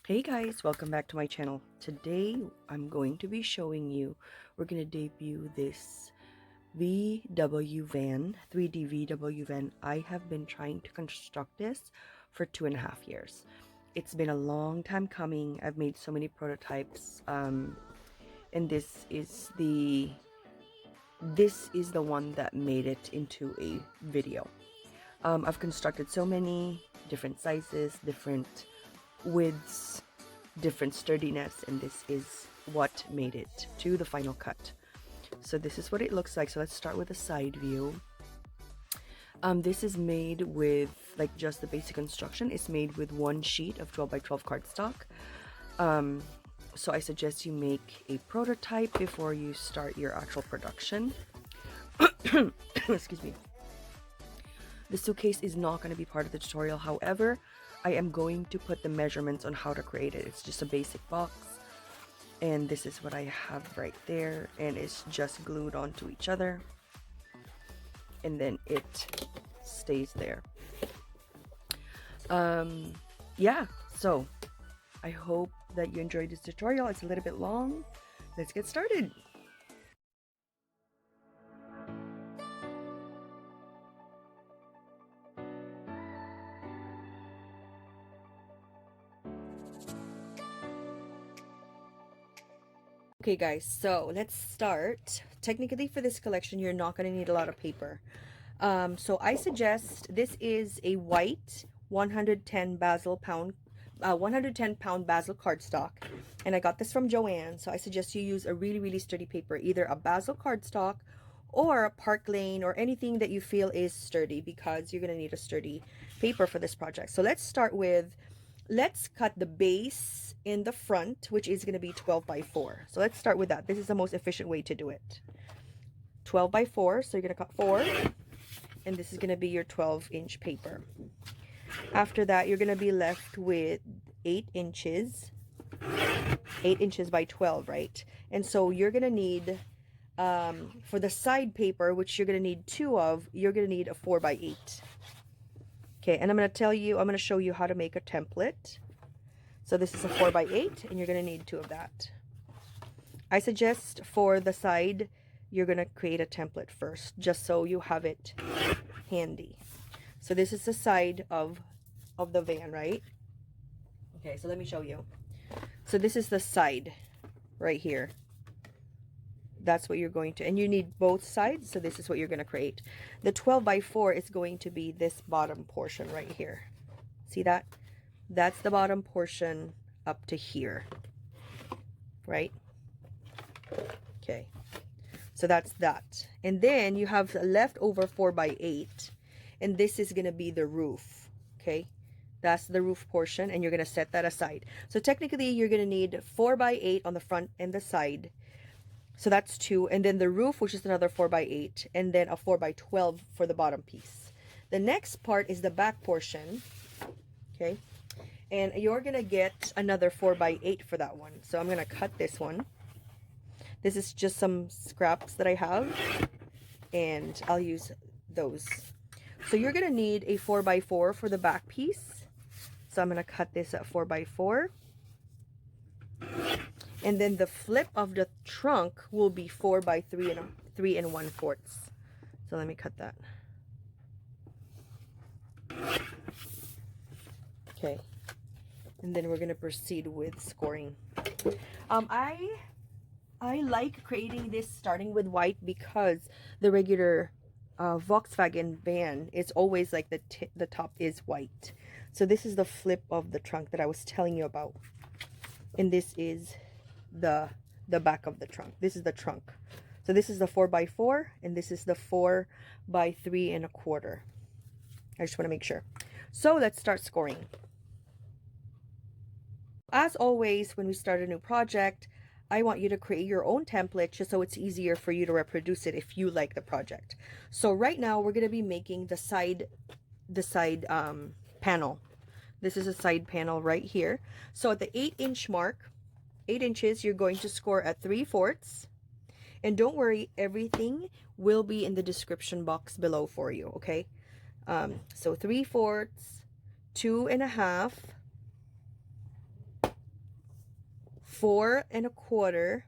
Hey guys, welcome back to my channel. Today I'm going to be showing you, we're going to debut this VW van, 3D VW van. I have been trying to construct this for 2.5 years. It's been a long time coming. I've made so many prototypes, and this is the one that made it into a video. I've constructed so many different sizes, different widths, different sturdiness, and this is what made it to the final cut. So this is what it looks like. So let's start with a side view. This is made with like just the basic construction. It's made with one sheet of 12 by 12 cardstock. So I suggest you make a prototype before you start your actual production. Excuse me. The suitcase is not going to be part of the tutorial. However, I am going to put the measurements on how to create it. It's just a basic box, and this is what I have right there, and it's just glued onto each other, and then it stays there. Yeah, so I hope that you enjoyed this tutorial. It's a little bit long. Let's get started. Okay guys, so let's start. Technically for this collection, you're not going to need a lot of paper. So I suggest, this is a white 110 pound Basel cardstock, and I got this from Joanne. So I suggest you use a really sturdy paper, either a Basel cardstock or a Park Lane or anything that you feel is sturdy, because you're going to need a sturdy paper for this project. So let's start with, let's cut the base in the front, which is going to be 12 by 4. So let's start with that. This is the most efficient way to do it. 12 by 4, so you're going to cut 4, and this is going to be your 12-inch paper. After that, you're going to be left with 8 inches. 8 inches by 12, right? And so you're going to need, for the side paper, which you're going to need 2 of, you're going to need a 4 by 8. Okay, and I'm going to show you how to make a template. So this is a 4 by 8, and you're going to need 2 of that. I suggest for the side, you're going to create a template first, just so you have it handy. So this is the side of the van, right? Okay, so let me show you. So this is the side right here. That's what you're going to, and you need both sides, so this is what you're going to create. The 12 by 4 is going to be this bottom portion right here. See that? That's the bottom portion up to here, right? Okay, so that's that. And then you have leftover 4 by 8, and this is going to be the roof. Okay, that's the roof portion, and you're going to set that aside. So technically you're going to need 4 by 8 on the front and the side. So that's 2, and then the roof, which is another 4 by 8, and then a 4 by 12 for the bottom piece. The next part is the back portion. Okay, and you're gonna get another 4 by 8 for that one. So I'm gonna cut this one. This is just some scraps that I have, and I'll use those. So you're gonna need a 4 by 4 for the back piece. So I'm gonna cut this at 4 by 4. And then the flip of the trunk will be 4 by 3 and 3 1/4. So let me cut that. Okay, and then we're gonna proceed with scoring. I like creating this starting with white, because the regular Volkswagen van is always like the top is white. So this is the flip of the trunk that I was telling you about, and this is the back of the trunk. This is the trunk. So this is the 4 by 4, and this is the 4 by 3 1/4. I just want to make sure. So let's start scoring. As always, when we start a new project, I want you to create your own template, just so it's easier for you to reproduce it if you like the project. So right now we're going to be making the side panel. This is a side panel right here. So at the 8-inch mark, 8 inches, you're going to score at 3/4. And don't worry, everything will be in the description box below for you, okay? So 3/4, 2 1/2, 4 1/4,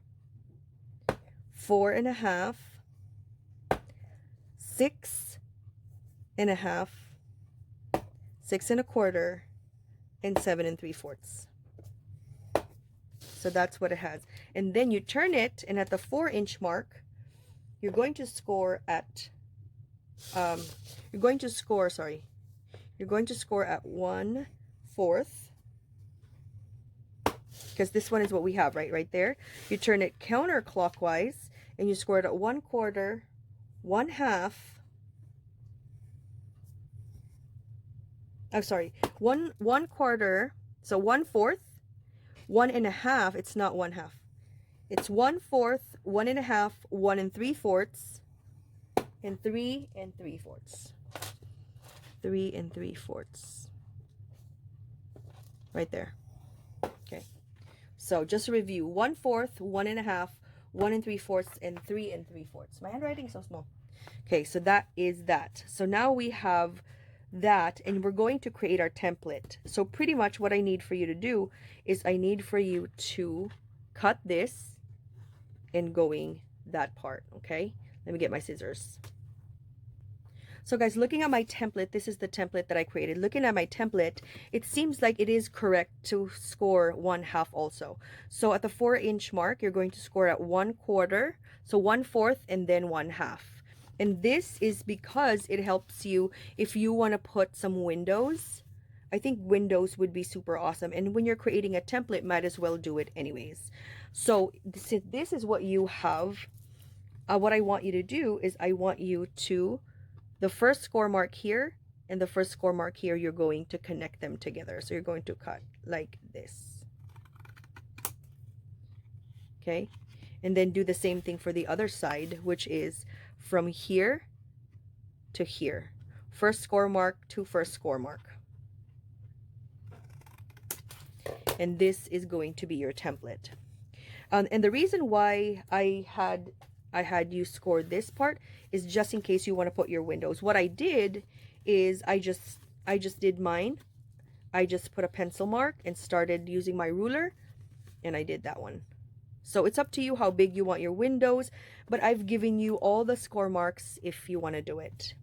4 1/2, 6 1/2, 6 1/4, and 7 3/4. So that's what it has. And then you turn it, and at the 4-inch mark, you're going to score at you're going to score at 1/4, because this one is what we have right there. You turn it counterclockwise and you score it at 1/4, 1/2, I'm sorry, 1/4, so 1/4, 1 1/2, it's not 1/2. It's 1/4, 1 1/2, 1 3/4, and 3 3/4. 3 3/4. Right there. Okay. So just to review, 1/4, 1 1/2, 1 3/4, and 3 3/4. My handwriting is so small. Okay, so that is that. So now we have that, and we're going to create our template. So pretty much what I need for you to do is I need for you to cut this and going that part. Okay, let me get my scissors. So guys, looking at my template, this is the template that I created. Looking at my template, it seems like it is correct to score 1/2 also. So at the 4-inch mark, you're going to score at 1/4, so 1/4, and then 1/2. And this is because it helps you if you want to put some windows. I think windows would be super awesome. And when you're creating a template, might as well do it anyways. So this is what you have. What I want you to do is I want you to, the first score mark here and the first score mark here, you're going to connect them together. So you're going to cut like this. Okay. And then do the same thing for the other side, which is from here to here. First score mark to first score mark. And this is going to be your template. And the reason why I had you score this part is just in case you want to put your windows. What I did is I just did mine. I just put a pencil mark and started using my ruler, and I did that one. So it's up to you how big you want your windows, but I've given you all the score marks if you want to do it.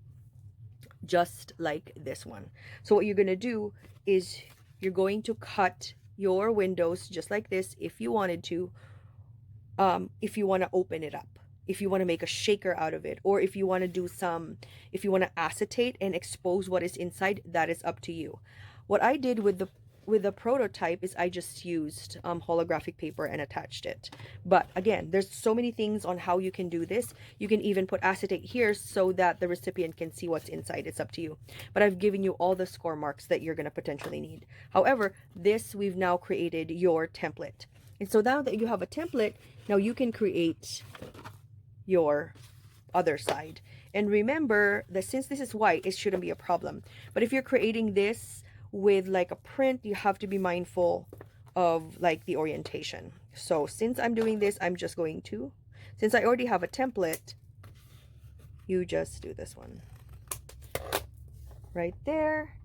Just like this one. So what you're going to do is you're going to cut your windows just like this if you wanted to, if you want to open it up, if you want to make a shaker out of it, or if you want to do if you want to acetate and expose what is inside, that is up to you. What I did with the prototype is I just used holographic paper and attached it. But again, there's so many things on how you can do this. You can even put acetate here so that the recipient can see what's inside. It's up to you. But I've given you all the score marks that you're going to potentially need. However, this, we've now created your template. And so now that you have a template, now you can create your other side. And remember that since this is white, it shouldn't be a problem. But if you're creating this with like a print, you have to be mindful of like the orientation. So since I'm doing this, I'm just going to, since I already have a template, you just do this one right there.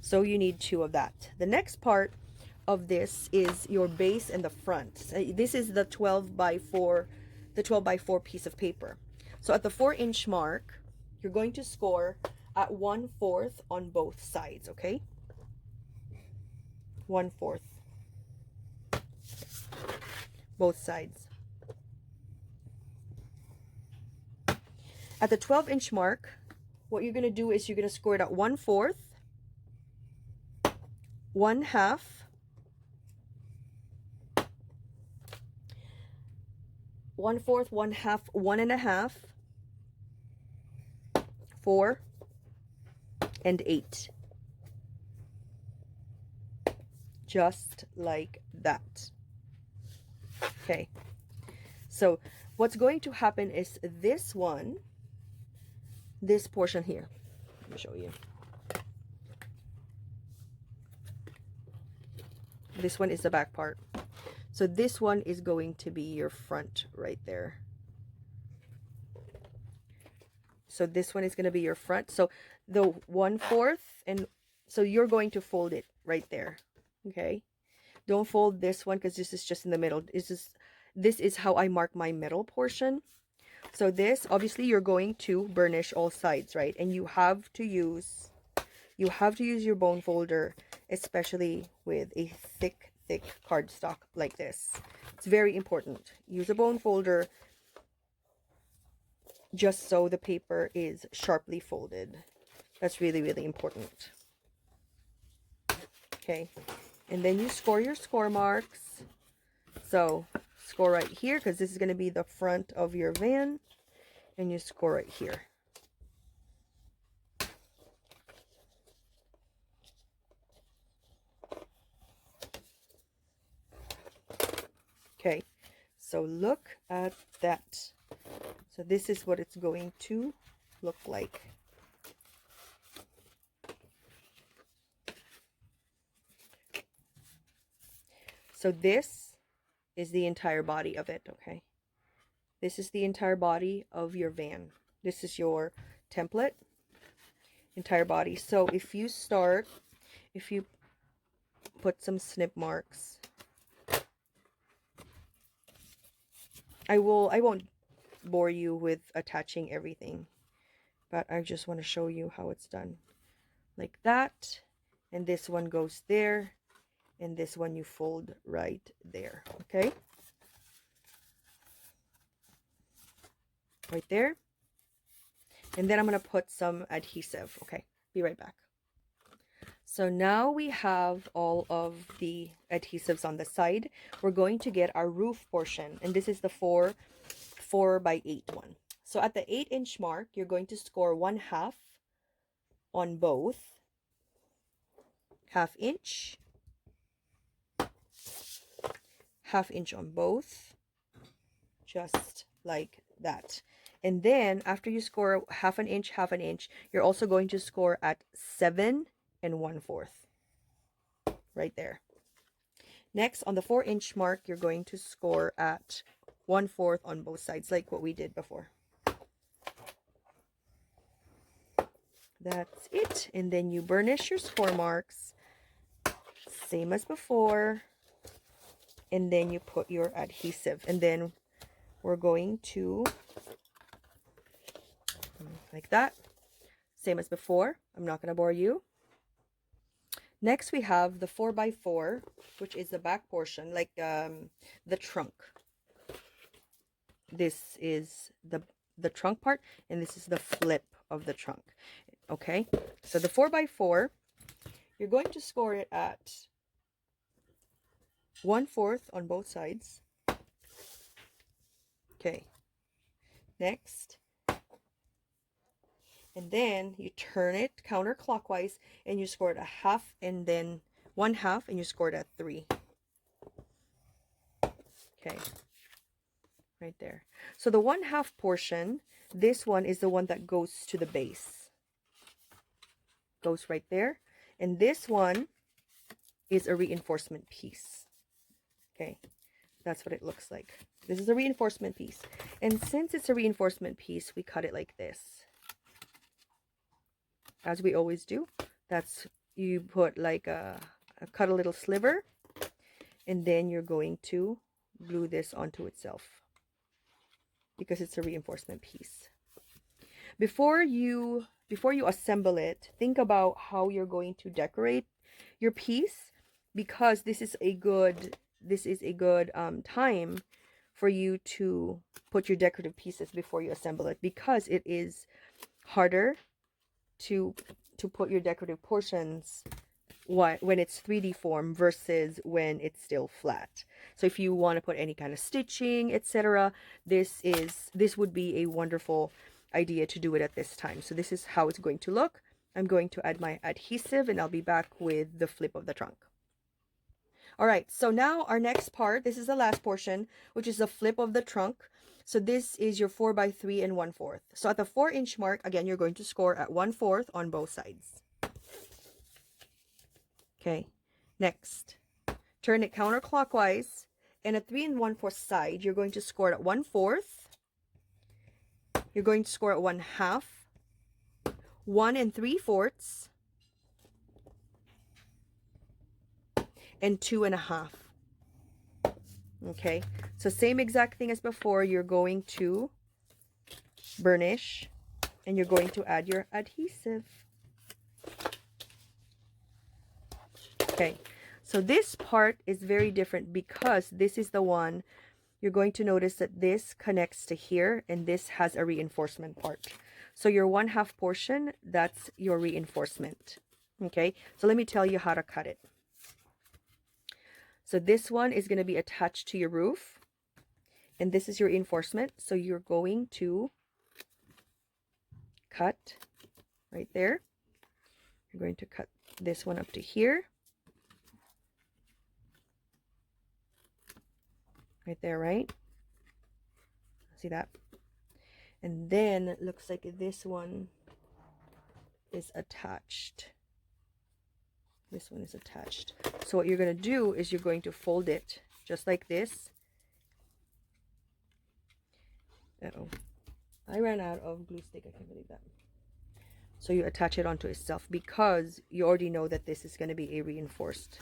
So you need 2 of that. The next part of this is your base and the front. This is the 12 by 4 piece of paper. So at the 4-inch mark, you're going to score at 1/4 on both sides, okay? 1/4. Both sides. At the 12-inch mark, what you're going to do is you're going to score it at 1/4, 1/2, 1/4, 1/2, 1 1/2, 4, and 8. Just like that. Okay. So what's going to happen is this one, this portion here. Let me show you. This one is the back part. So this one is going to be your front right there. So this one is going to be your front. So the 1/4, and so you're going to fold it right there. Okay. Don't fold this one because this is just in the middle. This is how I mark my middle portion. So this, obviously, you're going to burnish all sides, right? And you have to use your bone folder, especially with a thick cardstock like this. It's very important. Use a bone folder just so the paper is sharply folded. That's really, really important. Okay, and then you score your score marks. So score right here because this is going to be the front of your van, and you score right here. Okay, so look at that. So this is what it's going to look like. So this is the entire body of it, okay? This is the entire body of your van. This is your template, entire body. So if you put some snip marks, I won't bore you with attaching everything, but I just want to show you how it's done. Like that, and this one goes there, and this one you fold right there, okay? Right there. And then I'm going to put some adhesive. Okay, be right back. So now we have all of the adhesives on the side. We're going to get our roof portion, and this is the 4 by 8 one. So at the 8-inch mark, you're going to score 1/2 on both. 1/2 inch. 1/2 inch on both. Just like that. And then after you score 1/2 inch, 1/2 inch, you're also going to score at 7 1/4. Right there. Next, on the 4-inch mark, you're going to score at 1/4 on both sides, like what we did before. That's it. And then you burnish your score marks, same as before. And then you put your adhesive. And then we're going to, like that, same as before. I'm not going to bore you. Next, we have the 4 by 4, which is the back portion, like the trunk. This is the trunk part, and this is the flip of the trunk. Okay, so the 4 by 4, you're going to score it at 1/4 on both sides. Okay, next. And then you turn it counterclockwise and you score it 1/2 and then 1/2 and you score it at 3. Okay, right there. So the 1/2 portion, this one is the one that goes to the base. Goes right there. And this one is a reinforcement piece. Okay, that's what it looks like. This is a reinforcement piece. And since it's a reinforcement piece, we cut it like this. As we always do. That's, you put like cut a little sliver, and then you're going to glue this onto itself because it's a reinforcement piece. Before you assemble it, think about how you're going to decorate your piece, because this is a good time for you to put your decorative pieces before you assemble it, because it is harder to put your decorative portions when it's 3D form versus when it's still flat. So if you want to put any kind of stitching, etc., this would be a wonderful idea to do it at this time. So this is how it's going to look. I'm going to add my adhesive, and I'll be back with the flip of the trunk. All right, so now our next part, this is the last portion, which is the flip of the trunk. So this is your 4 by 3 and 1/4. So at the 4-inch mark, again, you're going to score at 1/4 on both sides. Okay, next, turn it counterclockwise, and at 3 1/4 side, you're going to score it at 1/4. You're going to score at 1/2, 1 3/4, and 2.5. Okay, so same exact thing as before. You're going to burnish and you're going to add your adhesive. Okay, so this part is very different because this is the one you're going to notice that this connects to here and this has a reinforcement part. So your 1/2 portion, that's your reinforcement. Okay, so let me tell you how to cut it. So this one is going to be attached to your roof and this is your reinforcement. So you're going to cut right there. You're going to cut this one up to here. Right there, right? See that? And then it looks like this one is attached. This one is attached. So what you're going to do is you're going to fold it just like this. Uh-oh. I ran out of glue stick. I can't believe that. So you attach it onto itself because you already know that this is going to be a reinforced.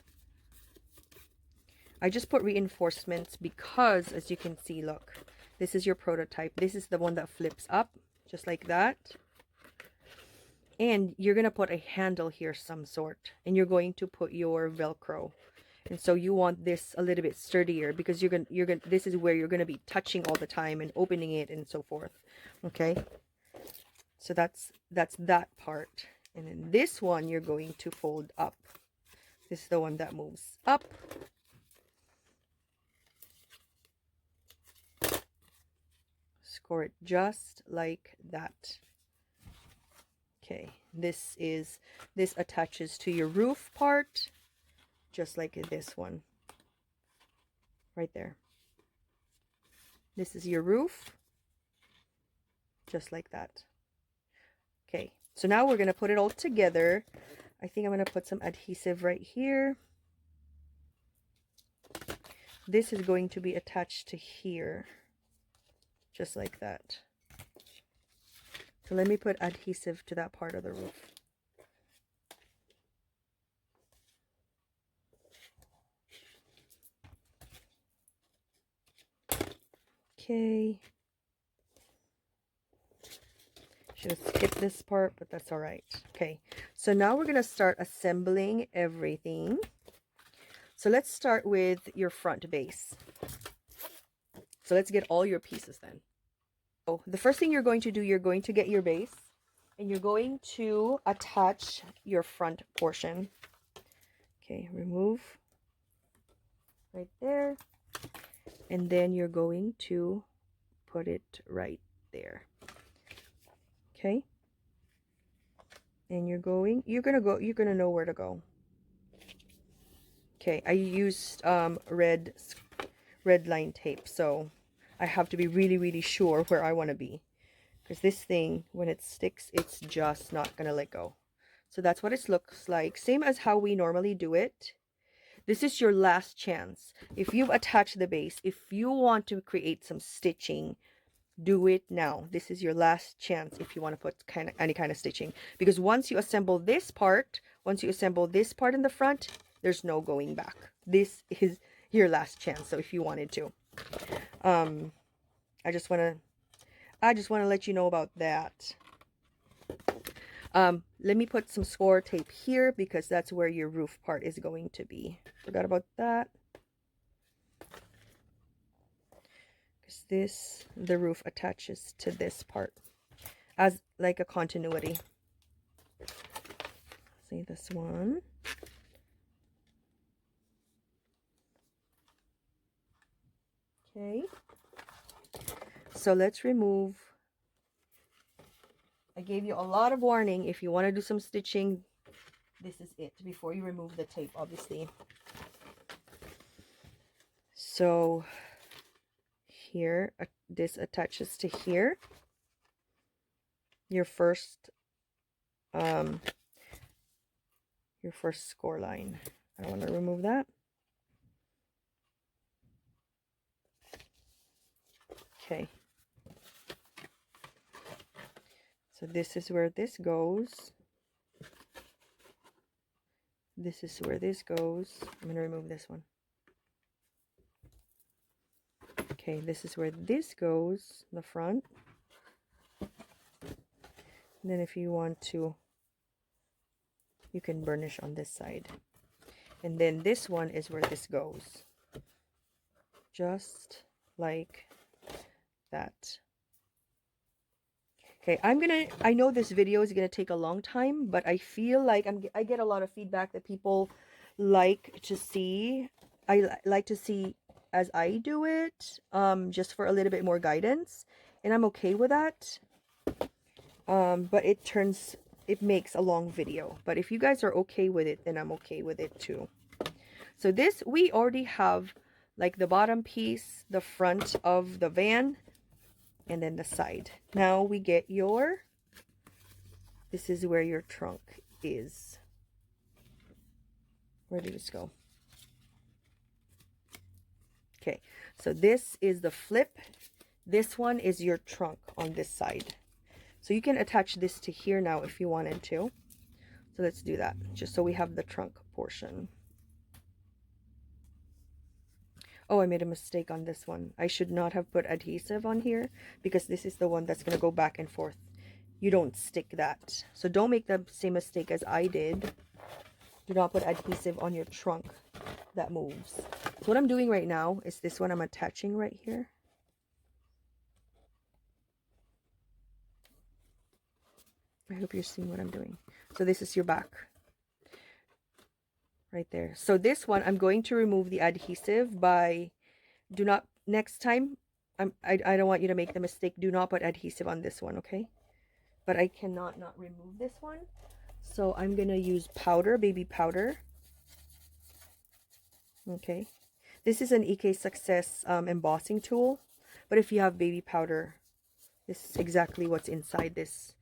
I just put reinforcements because, as you can see, look, this is your prototype. This is the one that flips up just like that. And you're going to put a handle here some sort. And you're going to put your Velcro. And so you want this a little bit sturdier because this is where you're going to be touching all the time and opening it and so forth. Okay? So that's that part. And then this one you're going to fold up. This is the one that moves up. Score it just like that. Okay, this attaches to your roof part, just like this one. Right there. This is your roof, just like that. Okay, so now we're going to put it all together. I think I'm going to put some adhesive right here. This is going to be attached to here, just like that. So let me put adhesive to that part of the roof. Okay. Should have skipped this part, but that's all right. Okay, so now we're going to start assembling everything. So let's start with your front base. So let's get all your pieces then. So the first thing you're going to do, you're going to get your base and you're going to attach your front portion. Okay, remove right there. And then you're going to put it right there. Okay. And you're gonna know where to go. Okay, I used red line tape, so I have to be really sure where I want to be, because this thing, when it sticks, it's just not gonna let go. So that's what it looks like, same as how we normally do it. This is your last chance. If you've attached the base, if you want to create some stitching, do it now. This is your last chance if you want to put any kind of stitching, because once you assemble this part in the front, there's no going back. This is your last chance. So if you wanted to, I just want to let you know about that. Let me put some score tape here because that's where your roof part is going to be. Forgot about that. Because the roof attaches to this part as like a continuity. See this one. Okay. So let's remove. I gave you a lot of warning. If you want to do some stitching, this is it before you remove the tape, obviously. So here, this attaches to here. Your first score line. I want to remove that. Okay. So this is where this goes. This is where this goes. I'm going to remove this one. Okay, this is where this goes, the front. And then if you want to, you can burnish on this side. And then this one is where this goes. Just like that. Okay, I know this video is gonna take a long time, but I feel like I get a lot of feedback that people like to see. I like to see as I do it, just for a little bit more guidance, and I'm okay with that. But it makes a long video. But if you guys are okay with it, then I'm okay with it too. So this, we already have like the bottom piece, the front of the van, and then the side. Now we get this is where your trunk is. Where did this go? Okay, so this is the flip. This one is your trunk on this side. So you can attach this to here now if you wanted to. So let's do that, just so we have the trunk portion. Oh, I made a mistake on this one. I should not have put adhesive on here because this is the one that's going to go back and forth. You don't stick that. So don't make the same mistake as I did. Do not put adhesive on your trunk that moves. So what I'm doing right now is this one I'm attaching right here. I hope you're seeing what I'm doing. So this is your back. Right there. So this one, I'm going to remove the adhesive by, next time, I don't want you to make the mistake, do not put adhesive on this one, okay? But I cannot not remove this one. So I'm going to use powder, baby powder. Okay. This is an EK Success embossing tool. But if you have baby powder, this is exactly what's inside this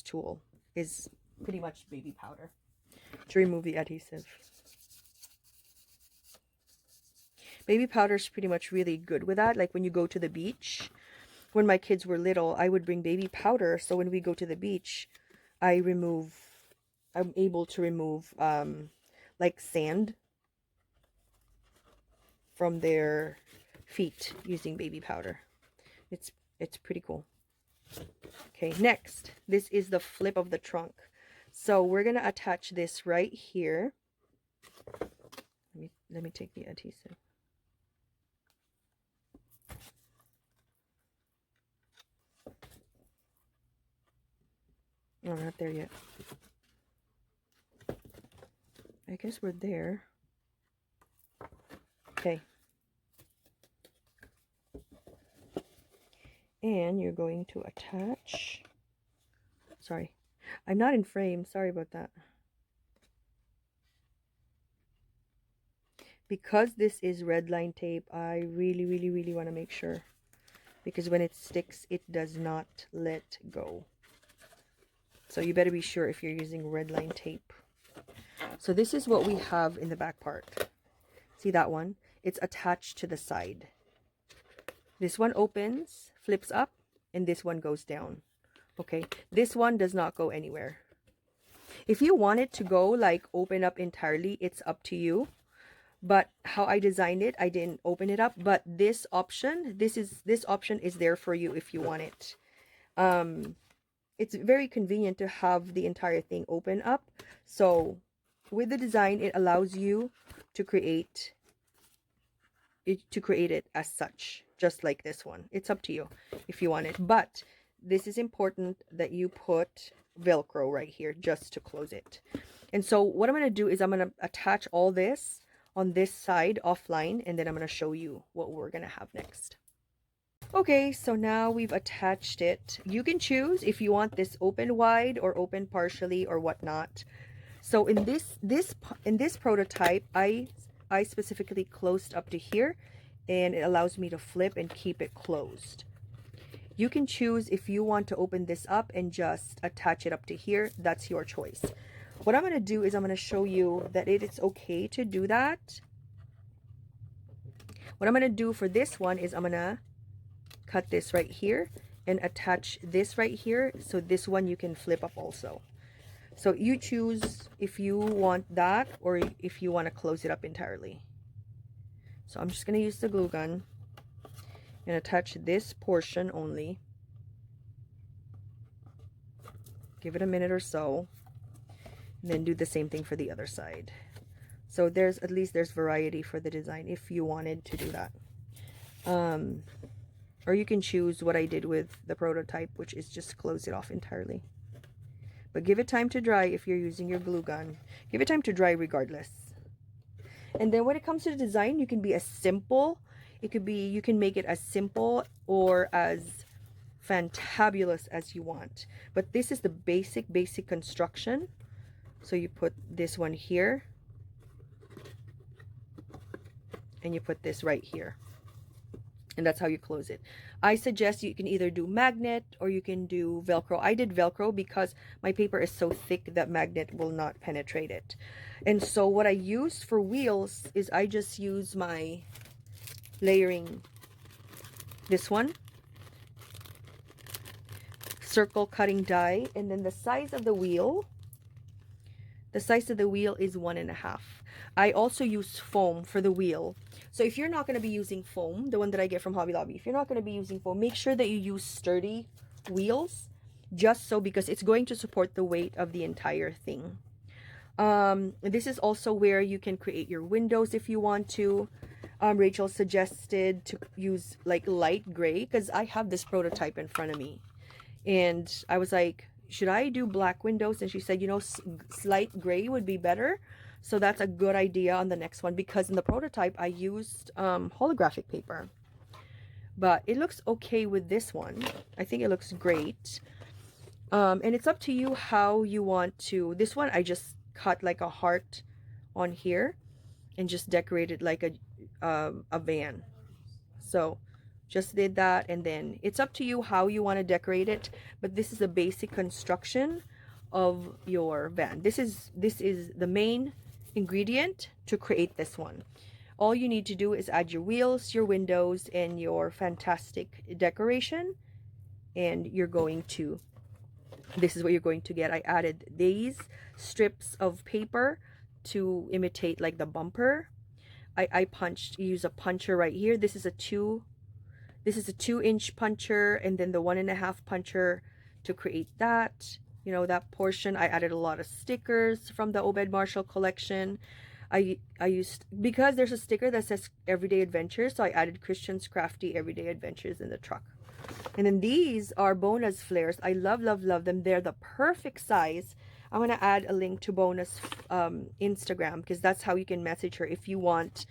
tool, is pretty much baby powder to remove the adhesive. Baby powder is pretty much really good with that. Like when you go to the beach, when my kids were little, I would bring baby powder. So when we go to the beach, I'm able to remove like sand from their feet using baby powder. It's pretty cool. Okay, next, this is the flip of the trunk. So we're going to attach this right here. Let me take the adhesive. Oh, not there yet. I guess we're there. Okay. And you're going to attach. Sorry. I'm not in frame. Sorry about that. Because this is red line tape, I really want to make sure. Because when it sticks, it does not let go. So you better be sure if you're using red line tape. So this is what we have in the back part. See that one? It's attached to the side. This one opens, flips up, and this one goes down. Okay, this one does not go anywhere. If you want it to go like open up entirely, it's up to you. But how I designed it, I didn't open it up. But this option, this option is there for you if you want it. It's very convenient to have the entire thing open up. So with the design, it allows you to create it as such, just like this one. It's up to you if you want it. But this is important that you put Velcro right here just to close it. And so what I'm going to do is I'm going to attach all this on this side offline, and then I'm going to show you what we're going to have next. Okay, so now we've attached it. You can choose if you want this open wide or open partially or whatnot. So in this prototype, I specifically closed up to here, and it allows me to flip and keep it closed. You can choose if you want to open this up and just attach it up to here. That's your choice. What I'm going to do is I'm going to show you that it is okay to do that. What I'm going to do for this one is I'm going to cut this right here and attach this right here. So this one you can flip up also. So you choose if you want that or if you want to close it up entirely. So I'm just going to use the glue gun and attach this portion only. Give it a minute or so, and then do the same thing for the other side. So there's at least there's variety for the design if you wanted to do that. Or you can choose what I did with the prototype, which is just close it off entirely. But give it time to dry if you're using your glue gun. Give it time to dry regardless. And then when it comes to the design, you can be as simple. It could be, you can make it as simple or as fantabulous as you want. But this is the basic construction. So you put this one here. And you put this right here. And that's how you close it. I suggest you can either do magnet or you can do Velcro. I did Velcro because my paper is so thick that magnet will not penetrate it. And so what I use for wheels is I just use my layering, this one, circle cutting die, and then the size of the wheel is 1.5. I also use foam for the wheel. So if you're not going to be using foam, the one that I get from Hobby Lobby, if you're not going to be using foam, make sure that you use sturdy wheels, just so, because it's going to support the weight of the entire thing. This is also where you can create your windows if you want to. Rachel suggested to use like light gray because I have this prototype in front of me. And I was like, should I do black windows? And she said, you know, slight gray would be better. So that's a good idea on the next one, because in the prototype I used holographic paper. But it looks okay with this one. I think it looks great. And it's up to you how you want to. This one I just cut like a heart on here and just decorated like a van. So just did that, and then it's up to you how you want to decorate it. But this is a basic construction of your van. This is the main ingredient to create this one. All you need to do is add your wheels, your windows, and your fantastic decoration, and you're going to, this is what you're going to get. I added these strips of paper to imitate like the bumper. I use a puncher right here. This is a 2-inch puncher, and then the 1.5 puncher to create that, you know, that portion. I added a lot of stickers from the Obed Marshall collection. I used, because there's a sticker that says Everyday Adventures, so I added Kristianne's Crafty Everyday Adventures in the truck. And then these are Bona's flares. I love them. They're the perfect size. I'm going to add a link to Bona's Instagram, because that's how you can message her if you want,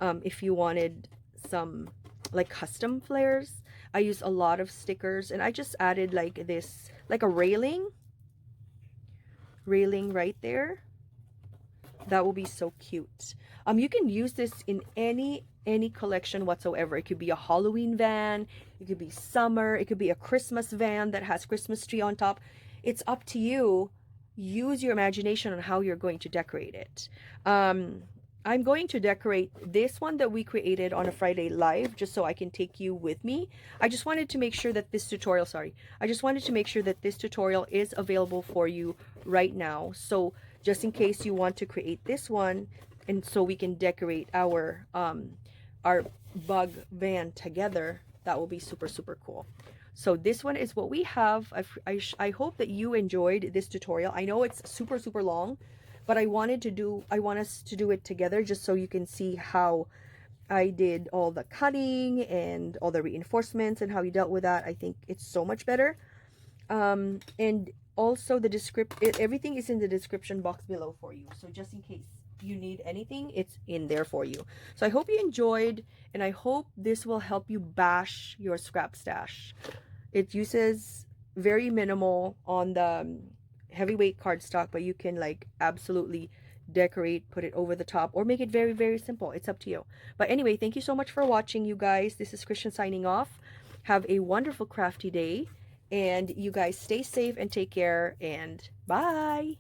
if you wanted some like custom flares. I use a lot of stickers, and I just added like this, like a railing right there. That will be so cute. You can use this in any collection whatsoever. It could be a Halloween van, it could be summer, it could be a Christmas van that has Christmas tree on top. It's up to you. Use your imagination on how you're going to decorate it. I'm going to decorate this one that we created on a Friday live, just so I can take you with me. I just wanted to make sure that this tutorial, is available for you right now. So just in case you want to create this one, and so we can decorate our bug van together, that will be super cool. So this one is what we have. I hope that you enjoyed this tutorial. I know it's super long, but I want us to do it together, just so you can see how I did all the cutting and all the reinforcements and how you dealt with that. I think it's so much better. And also everything is in the description box below for you. So just in case you need anything, it's in there for you. So I hope you enjoyed, and I hope this will help you bash your scrap stash. It uses very minimal on the heavyweight cardstock, but you can like absolutely decorate, put it over the top, or make it very simple. It's up to you. But anyway, thank you so much for watching, you guys. This is Kristianne signing off. Have a wonderful crafty day, and you guys stay safe and take care, and bye.